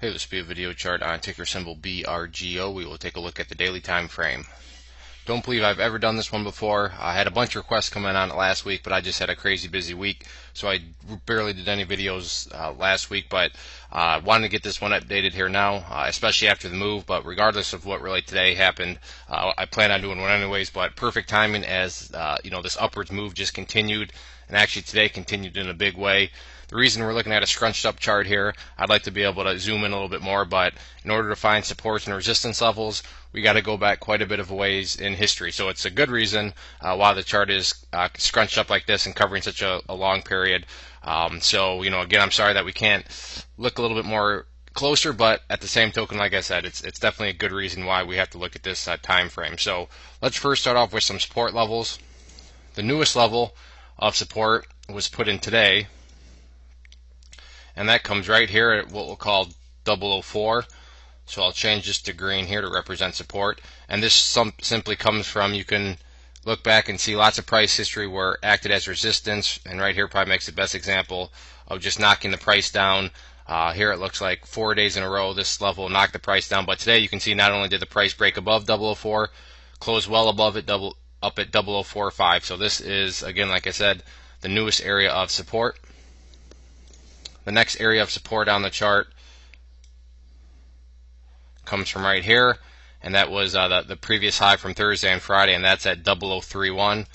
Hey, this will be a video chart on ticker symbol BRGO. We will take a look at the daily time frame. Don't believe I've ever done this one before. I had a bunch of requests coming on it last week, but I just had a crazy busy week, so I barely did any videos last week, but wanted to get this one updated here now, especially after the move. But regardless of what really today happened, I plan on doing one anyways, but perfect timing as this upwards move just continued, and actually today continued in a big way. The reason we're looking at a scrunched up chart here, I'd like to be able to zoom in a little bit more, but in order to find supports and resistance levels, we got to go back quite a bit of ways in history. So it's a good reason why the chart is scrunched up like this and covering such a long period. So again, I'm sorry that we can't look a little bit more closer, but at the same token, like I said, it's definitely a good reason why we have to look at this time frame. So let's first start off with some support levels. The newest level of support was put in today, and that comes right here at what we'll call 004. So I'll change this to green here to represent support, and this simply comes from, you can look back and see lots of price history where it acted as resistance, and right here probably makes the best example of just knocking the price down. Here it looks like 4 days in a row this level knocked the price down, but today you can see not only did the price break above 004, close well above it, up at 004.5. So this is, again, like I said, the newest area of support. The next area of support on the chart comes from right here, and that was the previous high from Thursday and Friday, and that's at 0031.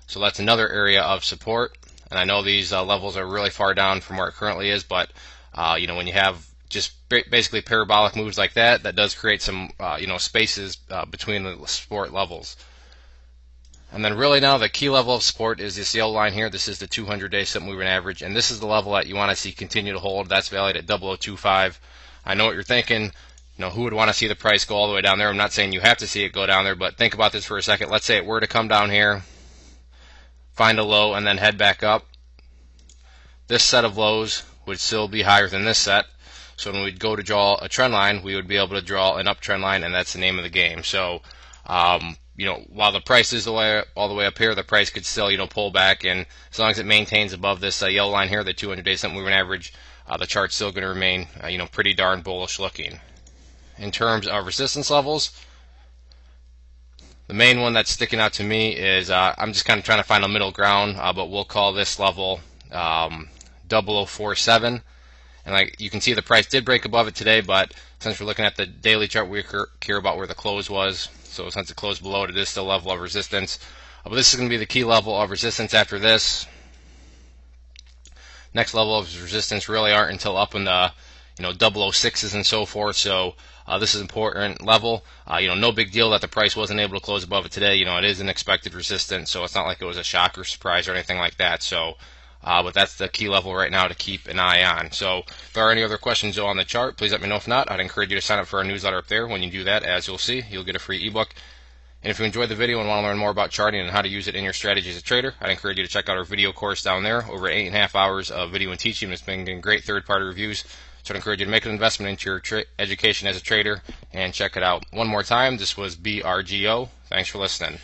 So that's another area of support, and I know these levels are really far down from where it currently is, but when you have just basically parabolic moves like that, that does create some spaces between the support levels. And then really now the key level of support is this yellow line here. This is the 200-day simple moving average, and this is the level that you want to see continue to hold. That's valued at 0025. I know what you're thinking. Who would want to see the price go all the way down there? I'm not saying you have to see it go down there, but think about this for a second. Let's say it were to come down here, find a low, and then head back up. This set of lows would still be higher than this set. So when we'd go to draw a trend line, we would be able to draw an uptrend line, and that's the name of the game. So while the price is all the way up here, the price could still pull back, and as long as it maintains above this yellow line here, the 200-day simple moving average, the chart's still going to remain pretty darn bullish looking. In terms of resistance levels, the main one that's sticking out to me is I'm just kind of trying to find a middle ground, but we'll call this level 0047. And like you can see, the price did break above it today, but since we're looking at the daily chart, we care about where the close was. So since it closed below it, it is still a level of resistance. But this is going to be the key level of resistance after this. Next level of resistance really aren't until up in the 006s and so forth. So this is an important level. No big deal that the price wasn't able to close above it today. It is an expected resistance, so it's not like it was a shock or surprise or anything like that. So but that's the key level right now to keep an eye on. So if there are any other questions on the chart, please let me know. If not, I'd encourage you to sign up for our newsletter up there. When you do that, as you'll see, you'll get a free ebook. And if you enjoyed the video and want to learn more about charting and how to use it in your strategy as a trader, I'd encourage you to check out our video course down there. Over 8.5 hours of video and teaching. It's been getting great third-party reviews. So I'd encourage you to make an investment into your education as a trader and check it out. One more time, this was BRGO. Thanks for listening.